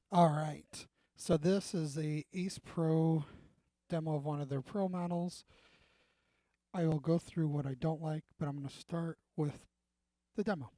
All right. So this is the Ace Pro demo of one of their Pro models. I will go through what I don't like, but I'm going to start with the demo.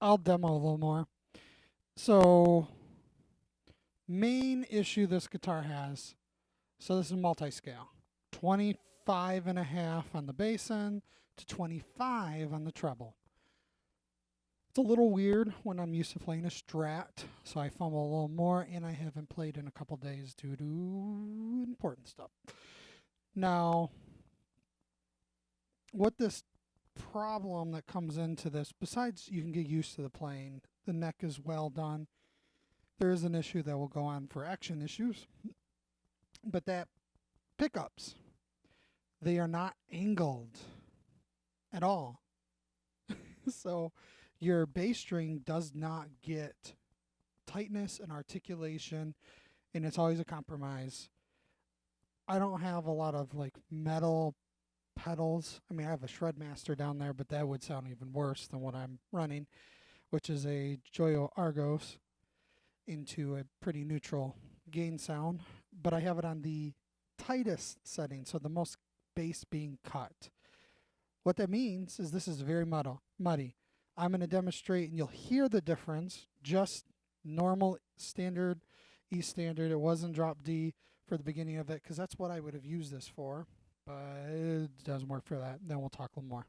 I'll demo a little more. So, main issue this guitar has, so this is multi-scale. 25.5 on the bass end to 25 on the treble. It's a little weird when I'm used to playing a Strat, so I fumble a little more, and I haven't played in a couple days due to important stuff. Now, what this problem that comes into this, besides you can get used to the playing, the neck is well done. There is an issue that will go on for action issues, but that pickups, they are not angled at all. So your bass string does not get tightness and articulation, and it's always a compromise. I don't have a lot of like metal pedals. I mean, I have a Shredmaster down there, but that would sound even worse than what I'm running, which is a Joyo Argos into a pretty neutral gain sound. But I have it on the tightest setting, so the most bass being cut. What that means is this is very muddy. I'm going to demonstrate, and you'll hear the difference. Just normal standard E standard. It wasn't drop D for the beginning of it, because that's what I would have used this for. But it doesn't work for that. Then we'll talk a little more.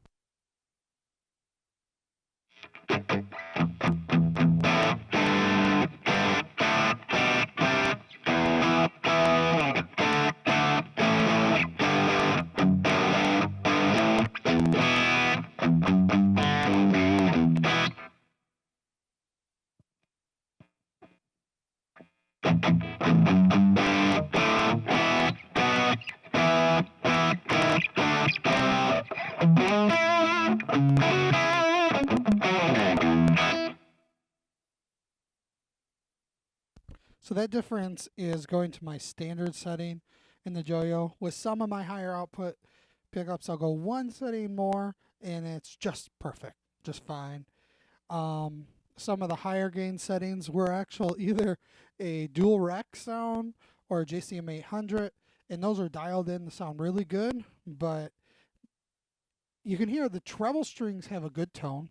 So that difference is going to my standard setting in the Joyo. With some of my higher output pickups, I'll go one setting more, and it's just perfect, just fine. Some of the higher gain settings were actual either a dual rack sound or a JCM 800, and those are dialed in to sound really good, but you can hear the treble strings have a good tone.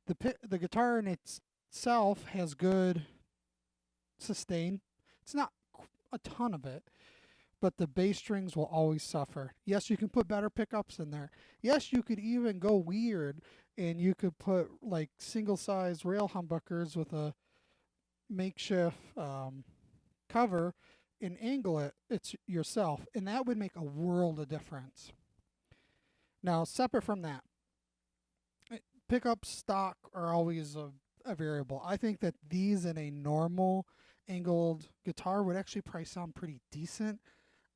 The guitar in itself has good sustain. It's not a ton of it, but the bass strings will always suffer. Yes, you can put better pickups in there. Yes, you could even go weird, and you could put like single size rail humbuckers with a makeshift cover and angle it yourself, and that would make a world of difference. Now, separate from that, pickup stock are always a variable. I think that these in a normal angled guitar would actually probably sound pretty decent.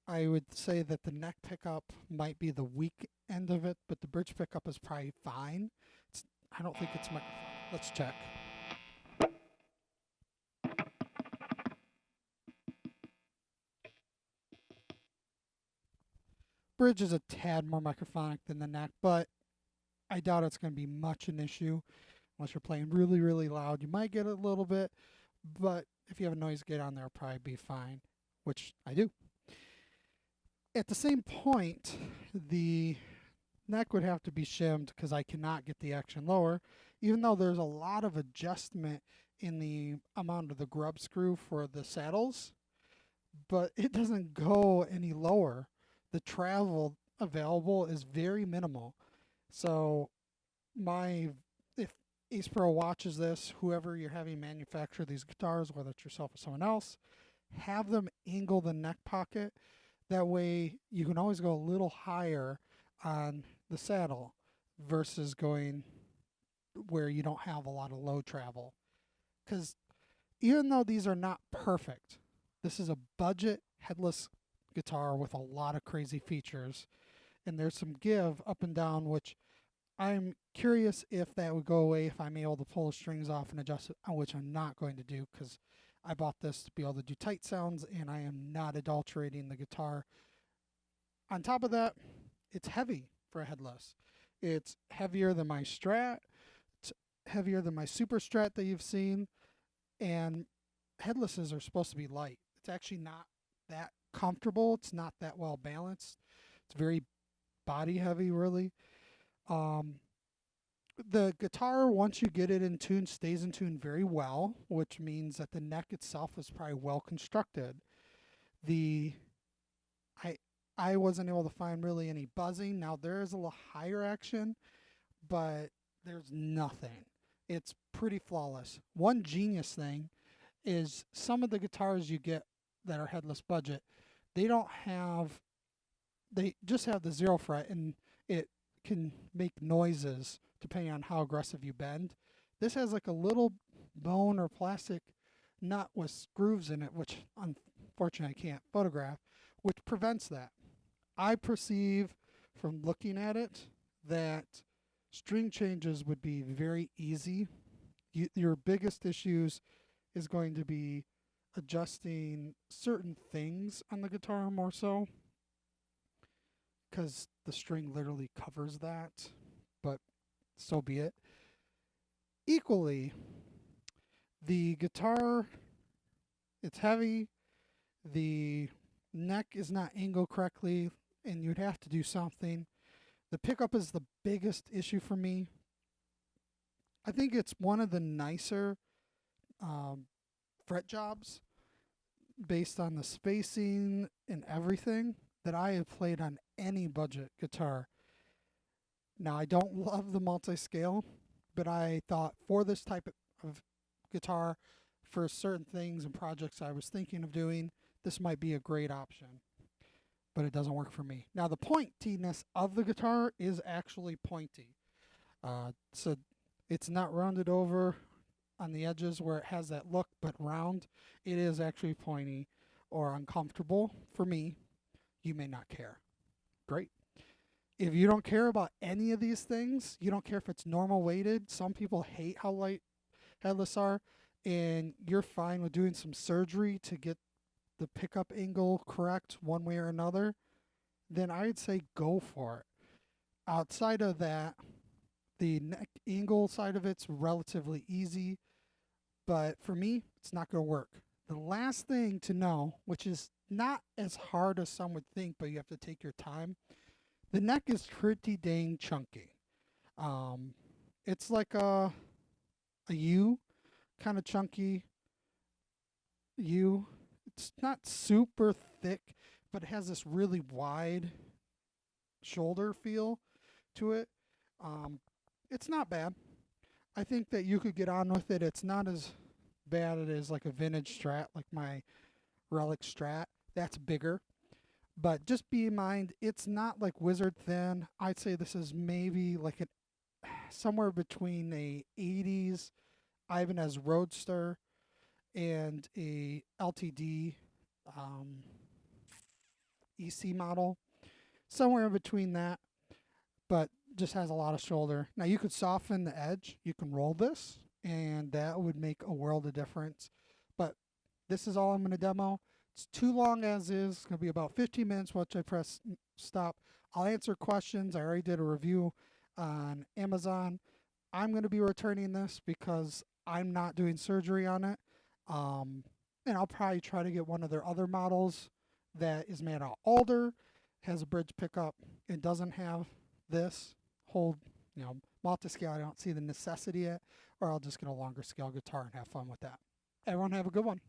I would say that the neck pickup might be the weak end of it, but the bridge pickup is probably fine. I don't think it's microphone. Let's check. Bridge is a tad more microphonic than the neck, but I doubt it's going to be much an issue unless you're playing really, really loud. You might get it a little bit, but if you have a noise gate on there, it'll probably be fine, which I do. At the same point, the neck would have to be shimmed because I cannot get the action lower, even though there's a lot of adjustment in the amount of the grub screw for the saddles, but it doesn't go any lower. The travel available is very minimal. So if Acepro watches this, whoever you're having manufacture these guitars, whether it's yourself or someone else, have them angle the neck pocket. That way you can always go a little higher on the saddle versus going where you don't have a lot of low travel. Because even though these are not perfect, this is a budget headless guitar with a lot of crazy features. And there's some give up and down, which I'm curious if that would go away if I'm able to pull the strings off and adjust it, which I'm not going to do because I bought this to be able to do tight sounds and I am not adulterating the guitar. On top of that, it's heavy for a headless. It's heavier than my Strat. It's heavier than my Super Strat that you've seen. And headlesses are supposed to be light. It's actually not that comfortable. It's not that well balanced. It's very body heavy, really. The guitar, once you get it in tune, stays in tune very well, which means that the neck itself is probably well constructed. I wasn't able to find really any buzzing. Now there is a little higher action, but there's nothing. It's pretty flawless. One genius thing is some of the guitars you get that are headless budget, they just have the 0 fret and it can make noises depending on how aggressive you bend. This has like a little bone or plastic nut with grooves in it, which unfortunately I can't photograph, which prevents that. I perceive from looking at it that string changes would be very easy. Your biggest issues is going to be adjusting certain things on the guitar more so, because the string literally covers that, but so be it. Equally, the guitar, it's heavy, the neck is not angled correctly, and you'd have to do something. The pickup is the biggest issue for me. I think it's one of the nicer fret jobs based on the spacing and everything that I have played on any budget guitar. Now, I don't love the multi-scale, but I thought for this type of guitar, for certain things and projects I was thinking of doing, this might be a great option. But it doesn't work for me. Now, the pointiness of the guitar is actually pointy. So it's not rounded over on the edges where it has that look, but round. It is actually pointy or uncomfortable for me. You may not care. Great. If you don't care about any of these things, you don't care if it's normal weighted. Some people hate how light headless are, and you're fine with doing some surgery to get the pickup angle correct one way or another, then I'd say go for it. Outside of that, the neck angle side of it's relatively easy, but for me, it's not going to work. The last thing to know, which is not as hard as some would think, but you have to take your time, the neck is pretty dang chunky. It's like a U, kind of chunky U. It's not super thick, but it has this really wide shoulder feel to it. It's not bad. I think that you could get on with it. It's not as bad as like a vintage Strat, like my Relic Strat. That's bigger. But just be in mind, it's not like wizard thin. I'd say this is maybe like somewhere between a 80s Ibanez Roadster and a LTD EC model, somewhere in between that, but just has a lot of shoulder. Now you could soften the edge, you can roll this, and that would make a world of difference. But this is all I'm going to demo. It's too long as is. It's going to be about 15 minutes once I press stop. I'll answer questions. I already did a review on Amazon. I'm going to be returning this because I'm not doing surgery on it. And I'll probably try to get one of their other models that is made out of alder, has a bridge pickup. It doesn't have this whole, multi-scale. I don't see the necessity yet, or I'll just get a longer scale guitar and have fun with that. Everyone have a good one.